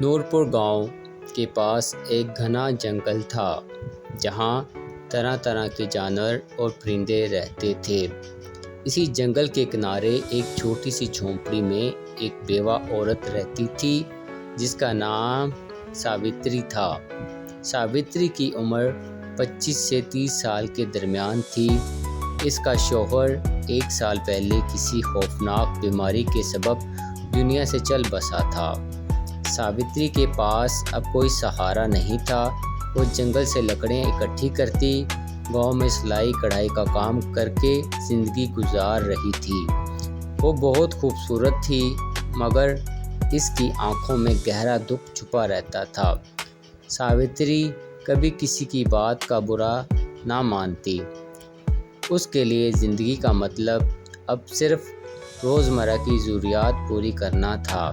नूरपुर गांव के पास एक घना जंगल था जहां तरह तरह के जानवर और परिंदे रहते थे। इसी जंगल के किनारे एक छोटी सी झोंपड़ी में एक बेवा औरत रहती थी जिसका नाम सावित्री था। सावित्री की उम्र 25 से 30 साल के दरमियान थी। इसका शौहर 1 साल पहले किसी खौफनाक बीमारी के सबब दुनिया से चल बसा था। सावित्री के पास अब कोई सहारा नहीं था। वो जंगल से लकड़ियाँ इकट्ठी करती, गांव में सिलाई कढ़ाई का काम करके ज़िंदगी गुजार रही थी। वो बहुत खूबसूरत थी मगर इसकी आंखों में गहरा दुख छुपा रहता था। सावित्री कभी किसी की बात का बुरा ना मानती। उसके लिए ज़िंदगी का मतलब अब सिर्फ रोज़मर्रा की ज़रूरियात पूरी करना था।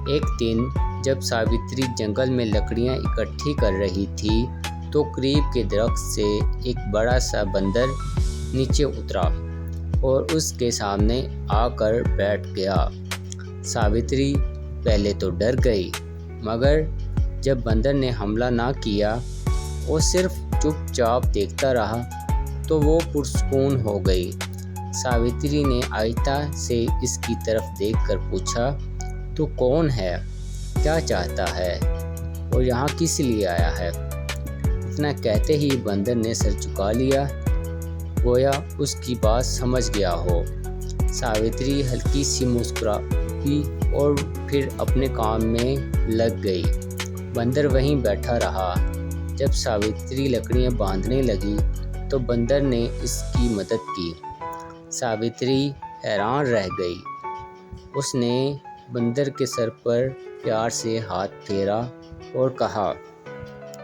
एक दिन जब सावित्री जंगल में लकड़ियाँ इकट्ठी कर रही थी तो करीब के दरख्त से एक बड़ा सा बंदर नीचे उतरा और उसके सामने आकर बैठ गया। सावित्री पहले तो डर गई मगर जब बंदर ने हमला ना किया और सिर्फ चुपचाप देखता रहा तो वो पुरसुकून हो गई। सावित्री ने आहिस्ता से इसकी तरफ देखकर पूछा, तू कौन है, क्या चाहता है और यहाँ किस लिए आया है? इतना कहते ही बंदर ने सर झुका लिया, गोया उसकी बात समझ गया हो। सावित्री हल्की सी मुस्कुराई और फिर अपने काम में लग गई। बंदर वहीं बैठा रहा। जब सावित्री लकड़ियाँ बांधने लगी तो बंदर ने इसकी मदद की। सावित्री हैरान रह गई। उसने बंदर के सर पर प्यार से हाथ फेरा और कहा,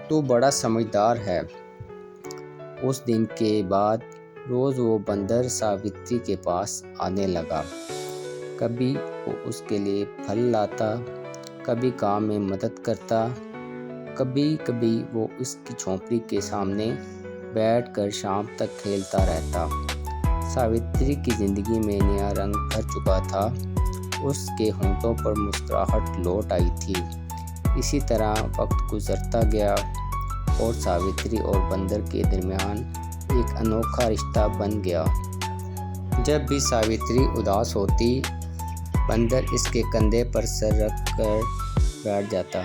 तू बड़ा समझदार है। उस दिन के बाद रोज़ वो बंदर सावित्री के पास आने लगा। कभी वो उसके लिए फल लाता, कभी काम में मदद करता, कभी कभी वो उसकी झोंपड़ी के सामने बैठकर शाम तक खेलता रहता। सावित्री की ज़िंदगी में नया रंग भर चुका था। उसके होंठों पर मुस्कुराहट लौट आई थी। इसी तरह वक्त गुजरता गया और सावित्री और बंदर के दरमियान एक अनोखा रिश्ता बन गया। जब भी सावित्री उदास होती, बंदर इसके कंधे पर सर रख कर बैठ जाता।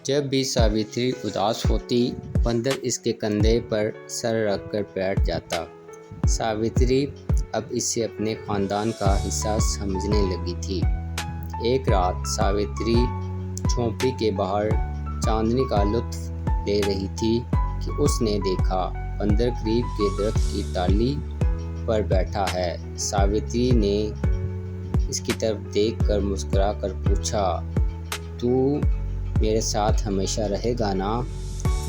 जब भी सावित्री उदास होती, बंदर इसके कंधे पर सर रख कर बैठ जाता। सावित्री अब इसे अपने ख़ानदान का हिस्सा समझने लगी थी। एक रात सावित्री झोंपड़ी के बाहर चांदनी का लुत्फ़ ले रही थी कि उसने देखा बंदर करीब के दरख्त की टाली पर बैठा है। सावित्री ने इसकी तरफ देखकर मुस्कुरा कर पूछा, तू मेरे साथ हमेशा रहेगा ना?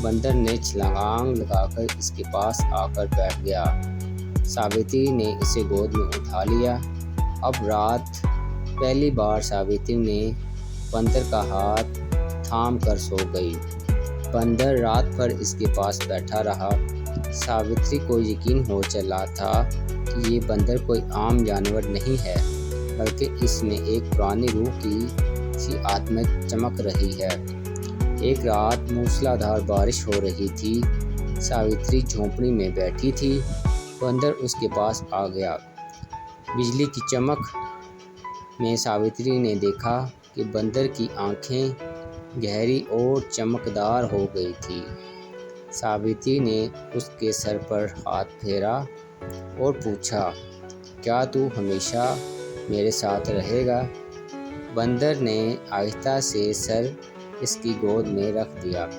बंदर ने छलांग लगाकर इसके पास आकर बैठ गया। सावित्री ने इसे गोद में उठा लिया। अब रात पहली बार सावित्री ने बंदर का हाथ थाम कर सो गई। बंदर रात भर इसके पास बैठा रहा। सावित्री को यकीन हो चला था कि ये बंदर कोई आम जानवर नहीं है, बल्कि इसमें एक पुरानी रूह की सी आत्मिक चमक रही है। एक रात मूसलाधार बारिश हो रही थी। सावित्री झोंपड़ी में बैठी थी। बंदर उसके पास आ गया। बिजली की चमक में सावित्री ने देखा कि बंदर की आंखें गहरी और चमकदार हो गई थी। सावित्री ने उसके सर पर हाथ फेरा और पूछा, क्या तू हमेशा मेरे साथ रहेगा? बंदर ने आहिस्ता से सर इसकी गोद में रख दिया।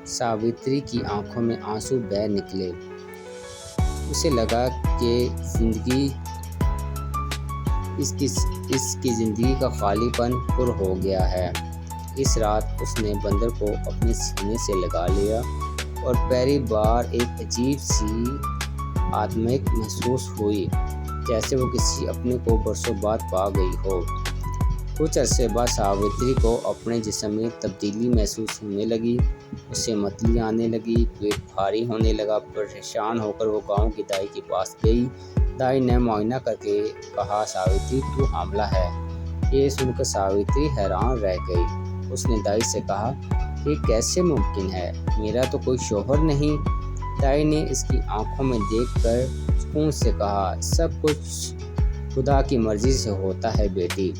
सावित्री की आंखों में आंसू बह निकले। उसे लगा कि इसकी ज़िंदगी का खालीपन पुर हो गया है। इस रात उसने बंदर को अपने सीने से लगा लिया और पहली बार एक अजीब सी आत्मिक महसूस हुई, जैसे वो किसी अपने को बरसों बाद पा गई हो। कुछ अरसे बाद सावित्री को अपने जिस्म में तब्दीली महसूस होने लगी। उसे मतली आने लगी, पेट भारी होने लगा। परेशान होकर वो गांव की दाई के पास गई। दाई ने मुआयना करके कहा, सावित्री तू हामिला है। ये सुनकर सावित्री हैरान रह गई। उसने दाई से कहा, ये कैसे मुमकिन है? मेरा तो कोई शौहर नहीं। दाई ने इसकी आंखों में देखकर सुकून से कहा, सब कुछ खुदा की मर्जी से होता है बेटी।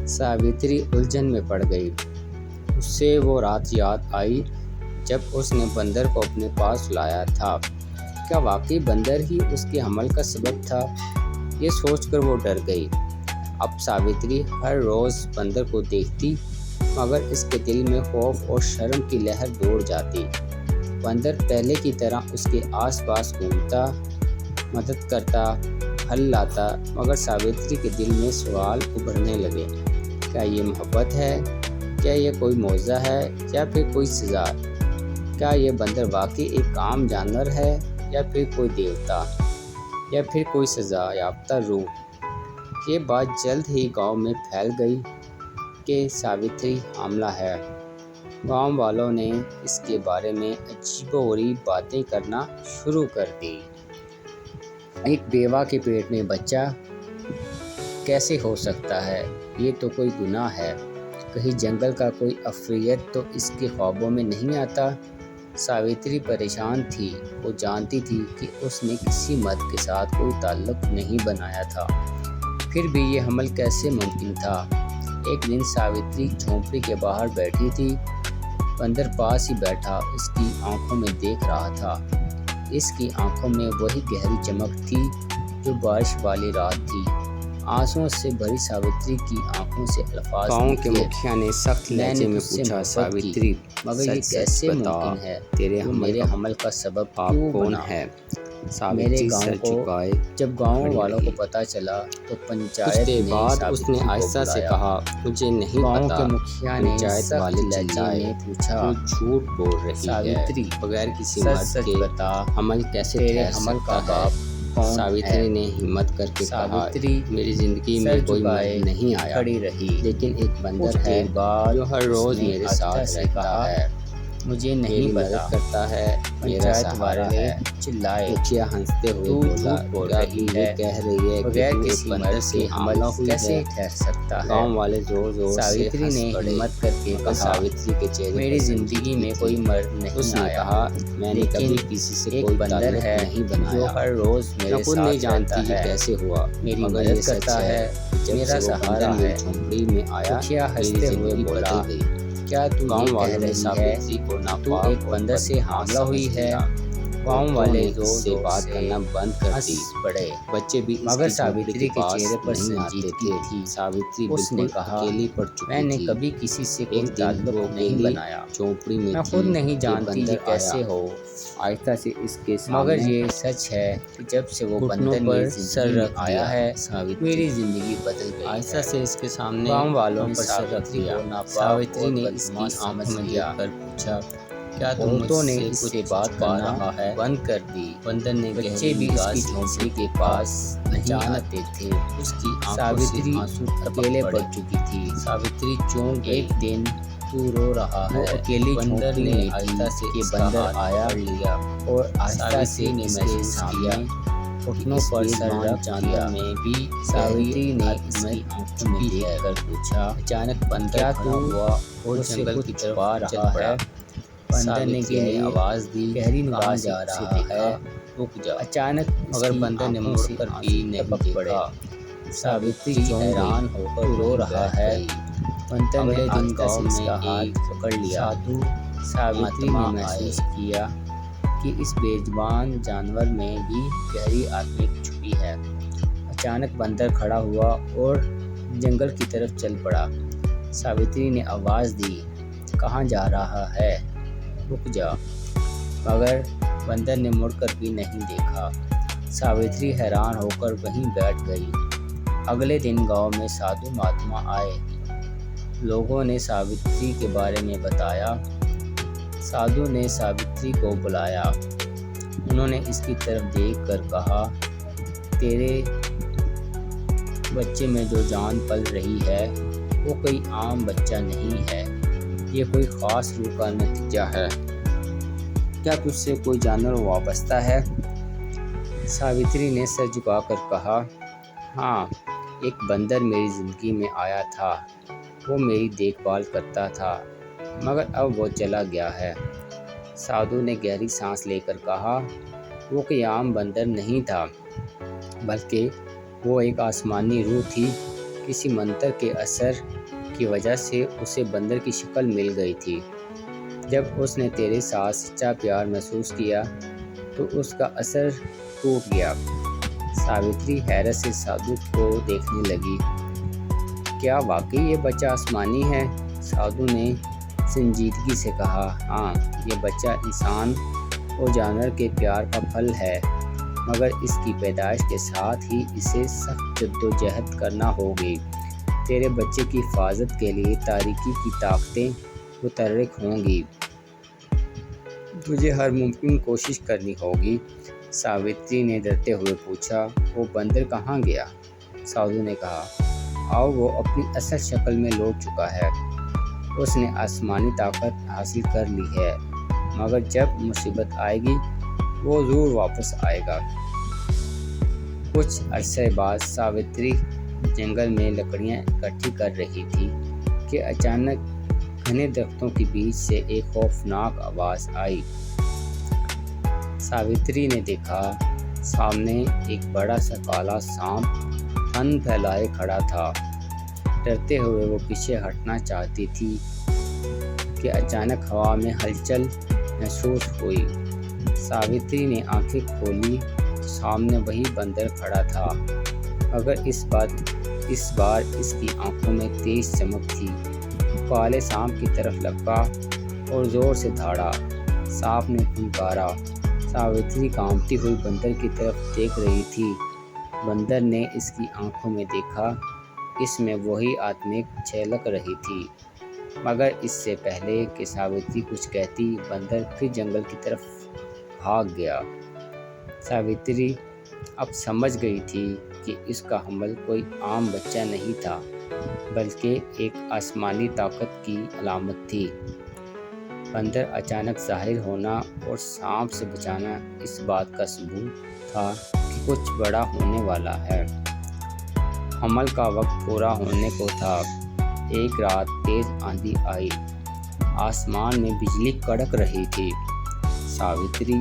सावित्री उलझन में पड़ गई। उससे वो रात याद आई जब उसने बंदर को अपने पास लाया था। क्या वाकई बंदर ही उसके हमल का सबब था? ये सोचकर वो डर गई। अब सावित्री हर रोज़ बंदर को देखती, मगर इसके दिल में खौफ और शर्म की लहर दौड़ जाती। बंदर पहले की तरह उसके आसपास घूमता, मदद करता, फल लाता, मगर सावित्री के दिल में सवाल उभरने लगे। क्या ये मोहब्बत है? क्या ये कोई मौज़ा है या फिर कोई सज़ा? क्या ये बंदर वाकई एक आम जानवर है या फिर कोई देवता या फिर कोई सज़ा याफ्ता रूह? ये बात जल्द ही गांव में फैल गई कि सावित्री हामला है। गांव वालों ने इसके बारे में अजीबोगरीब बातें करना शुरू कर दी। एक बेवा के पेट में बच्चा कैसे हो सकता है? ये तो कोई गुनाह है। कहीं जंगल का कोई अफरियत तो इसके ख्वाबों में नहीं आता। सावित्री परेशान थी। वो जानती थी कि उसने किसी मर्द के साथ कोई ताल्लुक़ नहीं बनाया था, फिर भी ये हमल कैसे मुमकिन था? एक दिन सावित्री झोंपड़ी के बाहर बैठी थी। बंदर पास ही बैठा इसकी आंखों में देख रहा था। इसकी आंखों में वही गहरी चमक थी जो बारिश वाली रात थी। आंसुओं से भरी सावित्री की आंखों से अल्फाज गांव के मुखिया ने सख्त लहजे में पूछा, सावित्री मगर ये कैसे मुमकिन है? तेरे मेरे हमल का सबब कौन है? मेरे गांव को जब गांव वालों को पता चला तो पंचायत के बाद उसने आहिस्ता से कहा, मुझे नहीं गांव पता। के मुखिया ने पंचायत वाले लहजे में पूछा, तू झूठ बोल रही सावित्री है, बगैर किसी सच मर्द सच के बता, हमल कैसे तेरे ठहर हमल का सकता है? बाप कौन सावित्री है? ने हिम्मत करके कहा, सावित्री मेरी जिंदगी सर में कोई झुकाए मर्द नहीं आया, खड़ी रही। लेकिन एक बंदर कुछ है देर बाद जो हर रोज उसने मेरे आहिस्ता साथ से रहता कहा, है, मुझे मेरी नहीं मदद पता। करता है, मेरा पंचायत सहारा वाले है। चिल्लाए, मुखिया हंसते हुए तू बोला, झूठ बोल क्या रही तू ये है? कह रही है कि बगैर तू किसी एक मर्द बंदर से से हमल हमला हुई कैसे है? ठहर सकता है? गांव वाले जोर जोर से सावित्री हंस ने पड़े। हिम्मत करके कहा, सावित्री के चेहरे मेरी पर जिंदगी में थी। कोई मर्द नहीं उसने आया। कहा, मैंने कभी लेकिन किसी से एक कोई बंदर ताल्लुक है नहीं जो बनाया। हर रोज मेरे मैं खुद साथ नहीं जानती रहता ये है, कैसे हुआ, मेरी मगर मदद ये सच करता है, जब मेरा से वो सहारा बंदर है। मेरी झोंपड़ी में आया, मुखिया मेरी हंसते हुए जिंदगी बोला, बदल गई। क्या तू गांव ये कह वालों ने रही है सावित्री को तू नापाक एक और बंदर से बदमाश हमला हुई समझ है? लिया। गांव औरतों वाले ने जोर इससे जोर बात से करना बंद कर हंस दी। पड़े। बच्चे भी मगर इसकी झोंपड़ी सावित्री के पास चेहरे पर नहीं आते संजीदगी थे। थी। सावित्री उसने बिल्कुल कहा, अकेली पड़ चुकी मैंने थी। कभी किसी से कोई एक दिन ताल्लुक वो नहीं अकेली बनाया। झोंपड़ी में मैं थी खुद नहीं कि जानती ये बंदर कैसे आया। हो। आहिस्ता से इसके मगर सामने ये सच है कि जब से वो घुटनों बंदर पर मेरी सर जिंदगी में रख आया दिया। है, सावित्री मेरी जिंदगी बदल गई आहिस्ता है। से इसके सामने गांव वालों ने पर सर रख सावित्री दिया। को नापाक सावित्री और ने बदमाश इसकी समझ आंखों में लिया। देखकर पूछा, क्या तुम औरतों ने मुझसे इससे कुछ बात छुपा करना रहा है? बंद कर दी। बंदर ने बच्चे गहरी भी निगाह इसकी से झोंपड़ी इसे के पास नहीं नहीं आते थे। उसकी आंखों सावित्री से आंसू अकेले टपक पड़ पड़े। चुकी थी। सावित्री चौंक गई। एक दिन तू रो रहा वो है, अकेली बंदर झोंपड़ी ने में आहिस्ता थी से कि इसका बंदर हाथ आया पकड़ लिया और आहिस्ता से सावित्री ने इसके महसूस सामने किया घुटनों पर सर रख जानवर दिया। में भी सावित्री ने इसकी इसकी आंखों में देखकर पूछा, अचानक बंदर क्या खड़ा तू हुआ और मुझसे जंगल कुछ की छुपा तरफ चल रहा पड़ा। है? बंदर ने सावित्री गहरी आवाज दी, गहरी निगाह कहाँ से जा उसे रहा देखा। है? रुक जा। अचानक मगर इसकी बंदर ने आंखों मुड़ से कर आंसू भी नहीं टपक पड़े। देखा। सावित्री चौंक हैरान गई, होकर रो वहीं रहा बैठ है। गई। बंदर ने अगले दिन आहिस्ता गांव से में इसका हाथ एक पकड़ लिया। साधु सावित्री ने महात्मा महसूस आए। किया कि इस बेजुबान जानवर में भी गहरी आत्मिक छुपी है। अचानक बंदर खड़ा हुआ और जंगल की तरफ चल पड़ा। सावित्री ने आवाज़ दी, कहाँ जा रहा है? रुक जा। मगर बंदर ने मुड़कर भी नहीं देखा। सावित्री हैरान होकर वहीं बैठ गई। अगले दिन गांव में साधु महात्मा आए। लोगों ने सावित्री के बारे में बताया। साधु ने सावित्री को बुलाया। उन्होंने इसकी तरफ देखकर कहा, तेरे बच्चे में जो जान पल रही है वो कोई आम बच्चा नहीं है, ये कोई ख़ास रूह का नतीजा है। क्या तुझसे कोई जानवर वाबस्ता है? सावित्री ने सर झुकाकर कहा, हाँ, एक बंदर मेरी ज़िंदगी में आया था। वो मेरी देखभाल करता था, मगर अब वो चला गया है। साधु ने गहरी सांस लेकर कहा, वो कोई आम बंदर नहीं था, बल्कि वो एक आसमानी रूह थी। किसी मंत्र के असर की वजह से उसे बंदर की शक्ल मिल गई थी। जब उसने तेरे साथ सच्चा प्यार महसूस किया तो उसका असर टूट गया। सावित्री हैरत से साधु को देखने लगी। क्या वाकई ये बच्चा आसमानी है? साधु ने संजीदगी से कहा, हाँ, ये बच्चा इंसान और जानवर के प्यार का फल है, मगर इसकी पैदाइश के साथ ही इसे सख्त जद्दोजहद करना होगी। तेरे बच्चे की हिफाजत के लिए तारीकी की ताकतें मुतहर्रिक होंगी। तुझे हर मुमकिन कोशिश करनी होगी। सावित्री ने डरते हुए पूछा, वो बंदर कहाँ गया? साधु ने कहा, आओ, वो अपनी असल शक्ल में लौट चुका है। उसने आसमानी ताकत हासिल कर ली है, मगर जब मुसीबत आएगी वो ज़रूर वापस आएगा। कुछ अरसे बाद सावित्री जंगल में लकड़ियाँ इकट्ठी कर रही थी कि अचानक घने दरख्तों के बीच से एक खौफनाक आवाज़ आई। सावित्री ने देखा, सामने एक बड़ा सा काला सांप फन फैलाए खड़ा था। डरते हुए वो पीछे हटना चाहती थी कि अचानक हवा में हलचल महसूस हुई। सावित्री ने आंखें खोली तो सामने वही बंदर खड़ा था, मगर इस बार इसकी आंखों में तेज चमक थी। काले सांप की तरफ लपका और जोर से दौड़ा। सांप ने फुंकारा। सावित्री कांपती हुई बंदर की तरफ देख रही थी। बंदर ने इसकी आंखों में देखा, इसमें वही आत्मिक झलक रही थी। मगर इससे पहले कि सावित्री कुछ कहती, बंदर फिर जंगल की तरफ भाग गया। सावित्री अब समझ गई थी कि इसका हमल कोई आम बच्चा नहीं था, बल्कि एक आसमानी ताकत की अलामत थी। बंदर अचानक ज़ाहिर होना और सांप से बचाना इस बात का सबूत था कि कुछ बड़ा होने वाला है। हमल का वक्त पूरा होने को था। एक रात तेज आंधी आई। आसमान में बिजली कड़क रही थी। सावित्री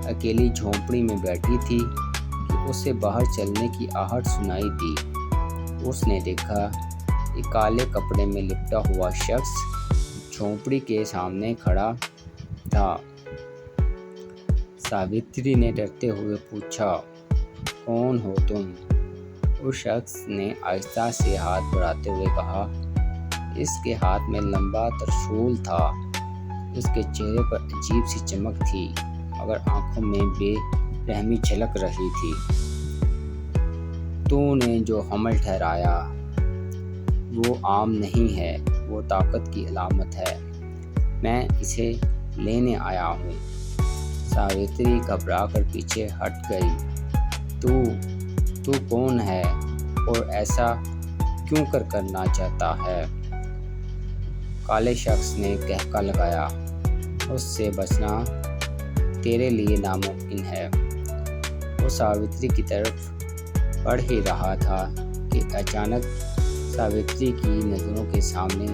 अकेली झोंपड़ी में बैठी थी कि उसे बाहर चलने की आहट सुनाई दी। उसने देखा, एक काले कपड़े में लिपटा हुआ शख्स झोंपड़ी के सामने खड़ा था। सावित्री ने डरते हुए पूछा, कौन हो तुम? उस शख्स ने आहिस्ता से हाथ बढ़ाते हुए कहा। इसके हाथ में लंबा त्रिशूल था। उसके चेहरे पर अजीब सी चमक थी, मगर आंखों में बेरहमी झलक रही थी। तूने जो हमल ठहराया वो आम नहीं है, वो ताकत की अलामत है। मैं इसे लेने आया हूँ। सावित्री घबराकर पीछे हट गई। तू कौन है और ऐसा क्यों करना चाहता है? काले शख्स ने कहका लगाया, उससे बचना तेरे लिए नामुमकिन है। वो सावित्री की तरफ बढ़ ही रहा था कि अचानक सावित्री की नज़रों के सामने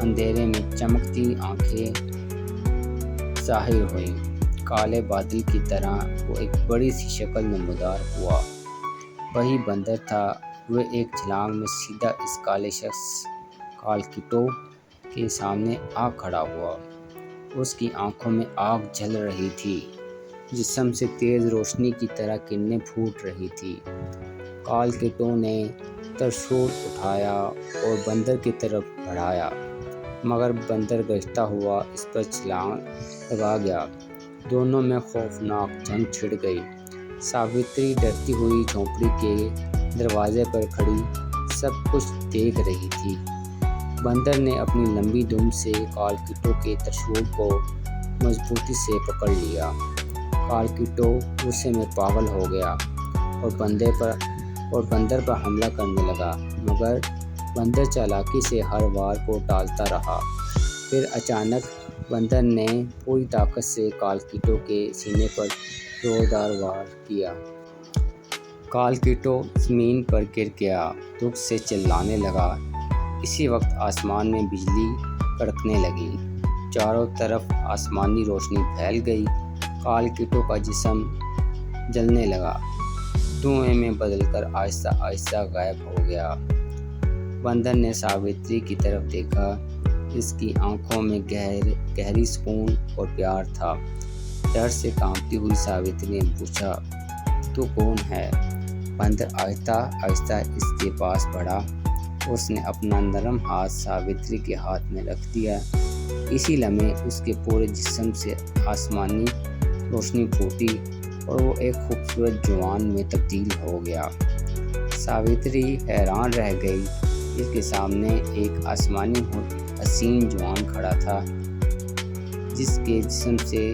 अंधेरे में चमकती आंखें ज़ाहिर हुई। काले बादल की तरह वो एक बड़ी सी शक्ल नमूदार हुआ। वही बंदर था। वह एक छलांग में सीधा इस काले शख्स कालकिटो के सामने आ खड़ा हुआ। उसकी आंखों में आग जल रही थी। जिस्म से तेज़ रोशनी की तरह किरणें फूट रही थी। कालकिटो ने त्रिशूल उठाया और बंदर की तरफ बढ़ाया, मगर बंदर गश्ता हुआ इस पर छलांग लगा गया। दोनों में खौफनाक जंग छिड़ गई। सावित्री डरती हुई झोंपड़ी के दरवाजे पर खड़ी सब कुछ देख रही थी। बंदर ने अपनी लंबी दुम से कालकिटो के त्रिशूल को मजबूती से पकड़ लिया। कालकिटो गुस्से में पागल हो गया और बंदर पर हमला करने लगा, मगर बंदर चालाकी से हर वार को टालता रहा। फिर अचानक बंदर ने पूरी ताकत से कालकिटो के सीने पर जोरदार वार किया। कालकीटो ज़मीन पर गिर गया, दुख से चिल्लाने लगा। इसी वक्त आसमान में बिजली कड़कने लगी। चारों तरफ आसमानी रोशनी फैल गई। कालकीटो का जिस्म जलने लगा, धुएं में बदलकर आहिस्ता आहिस्ता गायब हो गया। बंदर ने सावित्री की तरफ देखा। इसकी आंखों में गहरी सुकून और प्यार था। डर से कांपती हुई सावित्री ने पूछा, तू कौन है? बंदर आहिस्ता आहिस्ता इसके पास बढ़ा। उसने अपना नरम हाथ सावित्री के हाथ में रख दिया। इसी लम्हे उसके पूरे जिस्म से आसमानी रोशनी फूटी और वो एक खूबसूरत जवान में तब्दील हो गया। सावित्री हैरान रह गई। इसके सामने एक आसमानी हसीन जवान खड़ा था, जिसके जिस्म से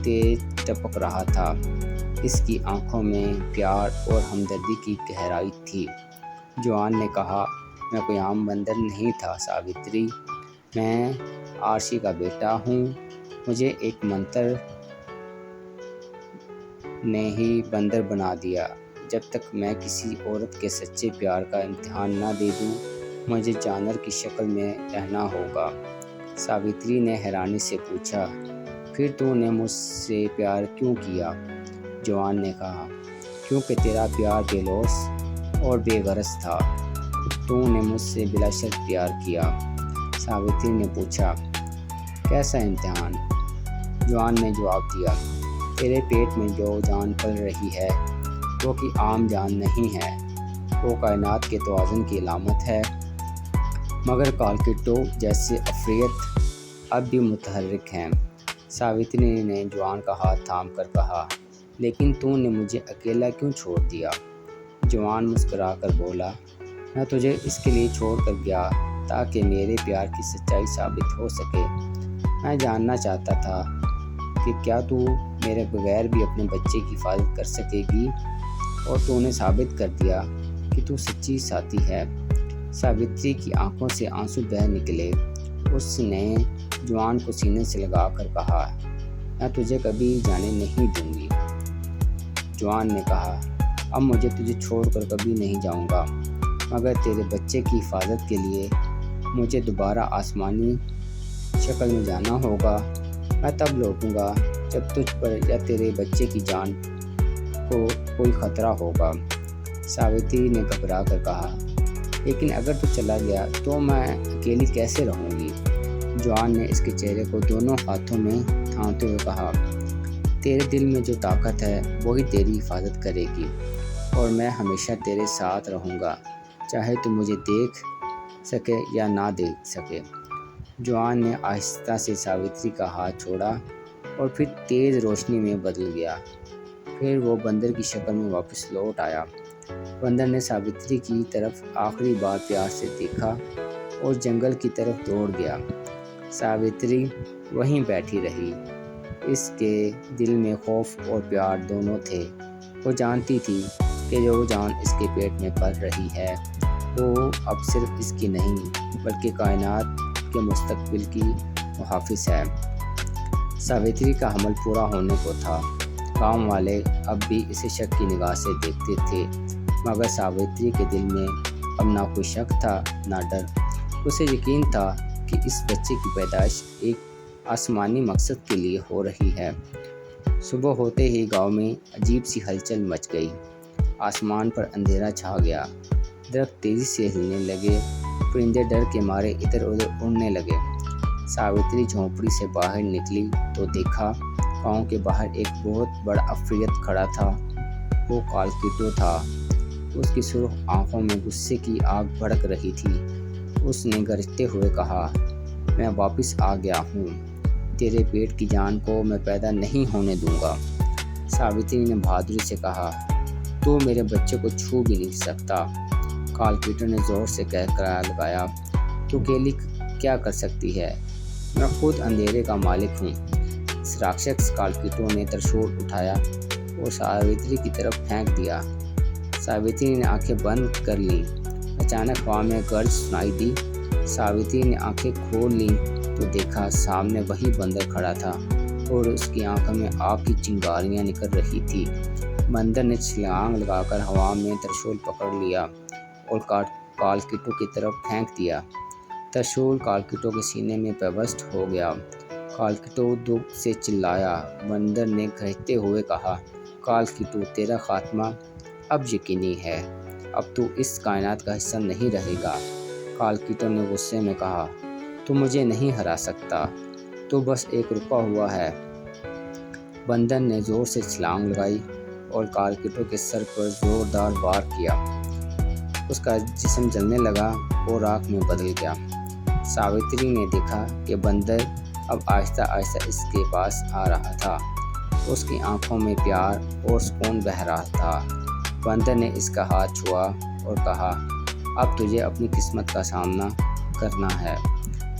तेज टपक रहा था। इसकी आंखों में प्यार और हमदर्दी की गहराई थी। जवान ने कहा, मैं कोई आम बंदर नहीं था सावित्री, मैं आरशी का बेटा हूँ। मुझे एक मंत्र ने ही बंदर बना दिया। जब तक मैं किसी औरत के सच्चे प्यार का इम्तिहान ना दे दूँ, मुझे जानवर की शक्ल में रहना होगा। सावित्री ने हैरानी से पूछा, फिर तूने मुझसे प्यार क्यों किया? जवान ने कहा, क्योंकि तेरा प्यार बेलौस और बेगरज था। तूने मुझसे बिला शर्त प्यार किया। सावित्री ने पूछा, कैसा इम्तिहान? जवान ने जवाब दिया, तेरे पेट में जो जान पल रही है वो कि आम जान नहीं है, वो कायनात के तवाज़ुन की अलामत है। मगर कालकीटो जैसे अफरीत अब भी मुतहर्रिक हैं। सावित्री ने जवान का हाथ थाम कर कहा, लेकिन तूने मुझे अकेला क्यों छोड़ दिया? जवान मुस्कुराकर बोला, मैं तुझे इसके लिए छोड़ कर गया ताकि मेरे प्यार की सच्चाई साबित हो सके। मैं जानना चाहता था कि क्या तू मेरे बगैर भी अपने बच्चे की हिफाजत कर सकेगी, और तूने साबित कर दिया कि तू सच्ची साथी है। सावित्री की आंखों से आंसू बह निकले। उसने जवान को सीने से लगाकर कहा, मैं तुझे कभी जाने नहीं दूंगी। जवान ने कहा, अब मुझे तुझे छोड़कर कभी नहीं जाऊंगा, मगर तेरे बच्चे की हिफाजत के लिए मुझे दोबारा आसमानी शक्ल में जाना होगा। मैं तब लौटूंगा जब तुझ पर या तेरे बच्चे की जान को कोई ख़तरा होगा। सावित्री ने घबरा कर कहा, लेकिन अगर तू चला गया तो मैं अकेली कैसे रहूँगी? जवान ने इसके चेहरे को दोनों हाथों में थामते हुए कहा, तेरे दिल में जो ताकत है वही तेरी हिफाजत करेगी, और मैं हमेशा तेरे साथ रहूँगा, चाहे तू मुझे देख सके या ना देख सके। जवान ने आहिस्ता से सावित्री का हाथ छोड़ा और फिर तेज़ रोशनी में बदल गया। फिर वो बंदर की शक्ल में वापस लौट आया। बंदर ने सावित्री की तरफ आखिरी बार प्यार से देखा और जंगल की तरफ दौड़ गया। सावित्री वहीं बैठी रही। इसके दिल में खौफ और प्यार दोनों थे। वो जानती थी कि जो जान इसके पेट में पल रही है वो अब सिर्फ इसकी नहीं बल्कि कायनात के मुस्तकबिल की मुहाफिज है। सावित्री का हमल पूरा होने को था। गांव वाले अब भी इसे शक की निगाह से देखते थे, मगर सावित्री के दिल में अब ना कोई शक था ना डर। उसे यकीन था कि इस बच्चे की पैदाइश एक आसमानी मकसद के लिए हो रही है। सुबह होते ही गांव में अजीब सी हलचल मच गई। आसमान पर अंधेरा छा गया। दरख्त तेज़ी से हिलने लगे। परिंदे डर के मारे इधर उधर उड़ने लगे। सावित्री झोंपड़ी से बाहर निकली तो देखा गांव के बाहर एक बहुत बड़ा अफरीत खड़ा था। वो कालकीटो था। उसकी सुर्ख आंखों में गुस्से की आग भड़क रही थी। उसने गरजते हुए कहा, मैं वापस आ गया हूँ। तेरे पेट की जान को मैं पैदा नहीं होने दूंगा। सावित्री ने बहादुरी से कहा, तू मेरे बच्चे को छू भी नहीं सकता। कालकीटो ने ज़ोर से कहकर लगाया, तू अकेली क्या कर सकती है? मैं खुद अंधेरे का मालिक हूँ। इस राक्षस कालकीटो ने त्रिशूल उठाया और सावित्री की तरफ फेंक दिया। सावित्री ने आंखें बंद कर लीं। अचानक हवा में गर्ज सुनाई दी। सावित्री ने आंखें खोल लीं तो देखा सामने वही बंदर खड़ा था और उसकी आंखों में आग की चिंगारियां निकल रही थी। बंदर ने छलांग लगाकर हवा में त्रिशूल पकड़ लिया और कालकीटो की तरफ फेंक दिया। त्रिशूल कालकीटो के सीने में पेवस्त हो गया। कालकीटो दुख से चिल्लाया। बंदर ने कहते हुए कहा, कालकीटो, तेरा खात्मा अब यकीनी है। अब तू इस कायनात का हिस्सा नहीं रहेगा। कालकीटो ने गुस्से में कहा, तू मुझे नहीं हरा सकता, तू बस एक रुका हुआ है। बंदर ने जोर से छलांग लगाई और कालकीटो के सर पर जोरदार वार किया। उसका जिस्म जलने लगा और राख में बदल गया। सावित्री ने देखा कि बंदर अब आहिस्ता आहिस्ता इसके पास आ रहा था। उसकी आंखों में प्यार और सुकून बह रहा था। बंदर ने इसका हाथ छुआ और कहा, अब तुझे अपनी किस्मत का सामना करना है।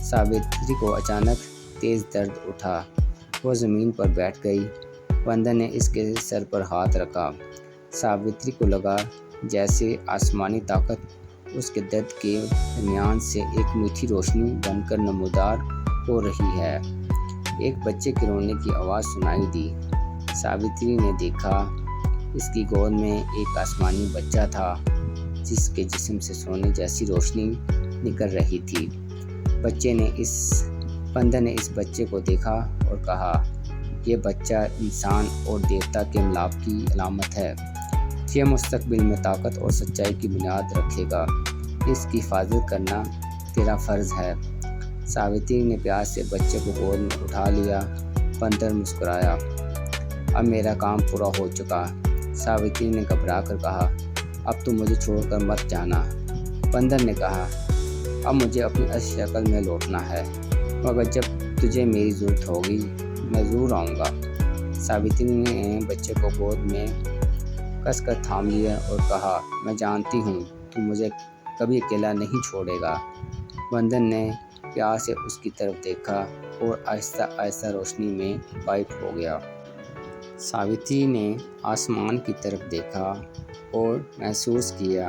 सावित्री को अचानक तेज़ दर्द उठा। वो ज़मीन पर बैठ गई। बंदर ने इसके सर पर हाथ रखा। सावित्री को लगा जैसे आसमानी ताकत उसके दर्द के दरमियान से एक मीठी रोशनी बनकर नमूदार हो रही है। एक बच्चे के रोने की आवाज़ सुनाई दी। सावित्री ने देखा, इसकी गोद में एक आसमानी बच्चा था जिसके जिस्म से सोने जैसी रोशनी निकल रही थी। बंदर ने इस बच्चे को देखा और कहा, यह बच्चा इंसान और देवता के मिलाप की अलामत है। यह मुस्तकबिल में ताकत और सच्चाई की बुनियाद रखेगा। इसकी हिफाजत करना तेरा फ़र्ज़ है। सावित्री ने प्यार से बच्चे को गोद में उठा लिया। बंदर मुस्कुराया, अब मेरा काम पूरा हो चुका। सावित्री ने घबरा कर कहा, अब तुम मुझे छोड़कर मत जाना। बंदर ने कहा, अब मुझे अपनी असली शक्ल में लौटना है, मगर जब तुझे मेरी ज़रूरत होगी मैं ज़रूर आऊँगा। सावित्री ने बच्चे को गोद में कसकर थाम लिया और कहा, मैं जानती हूँ तू मुझे कभी अकेला नहीं छोड़ेगा। बंदर ने प्यार से उसकी तरफ देखा और आहिस्ता आहिस्ता रोशनी में गायब हो गया। सावित्री ने आसमान की तरफ देखा और महसूस किया,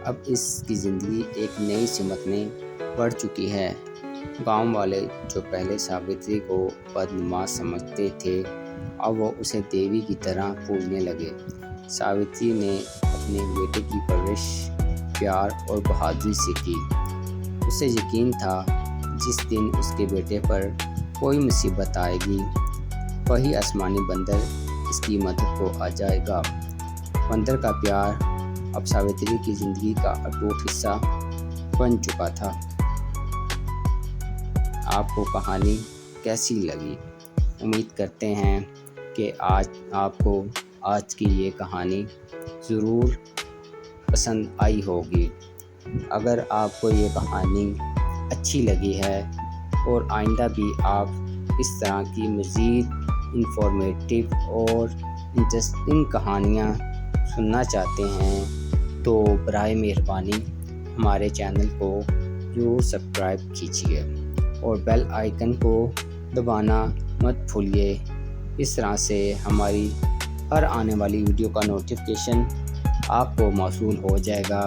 अब इसकी ज़िंदगी एक नई सिमत में बढ़ चुकी है। गांव वाले जो पहले सावित्री को बदनुमा समझते थे, अब वो उसे देवी की तरह पूजने लगे। सावित्री ने अपने बेटे की परवरिश प्यार और बहादुरी से की। उसे यकीन था जिस दिन उसके बेटे पर कोई मुसीबत आएगी, वही आसमानी बंदर इसकी मदद को आ जाएगा। बंदर का प्यार अब सावित्री की ज़िंदगी का अटूट हिस्सा बन चुका था। आपको कहानी कैसी लगी? उम्मीद करते हैं कि आज आपको आज की ये कहानी ज़रूर पसंद आई होगी। अगर आपको ये कहानी अच्छी लगी है और आइंदा भी आप इस तरह की मज़ीद इंफॉर्मेटिव और इंटरेस्टिंग कहानियाँ सुनना चाहते हैं तो बराए मेहरबानी हमारे चैनल को ज़रूर सब्सक्राइब कीजिए और बेल आइकन को दबाना मत भूलिए। इस तरह से हमारी हर आने वाली वीडियो का नोटिफिकेशन आपको मौसूल हो जाएगा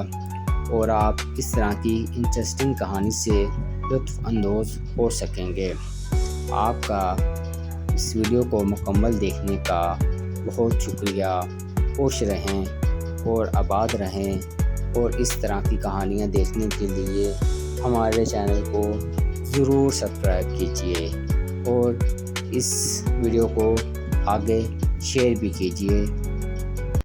और आप इस तरह की इंटरेस्टिंग कहानी से लुत्फ़ अंदोज़ हो सकेंगे। आपका इस वीडियो को मुकम्मल देखने का बहुत शुक्रिया। खुश रहें और आबाद रहें और इस तरह की कहानियाँ देखने के लिए हमारे चैनल को ज़रूर सब्सक्राइब कीजिए और इस वीडियो को आगे शेयर भी कीजिए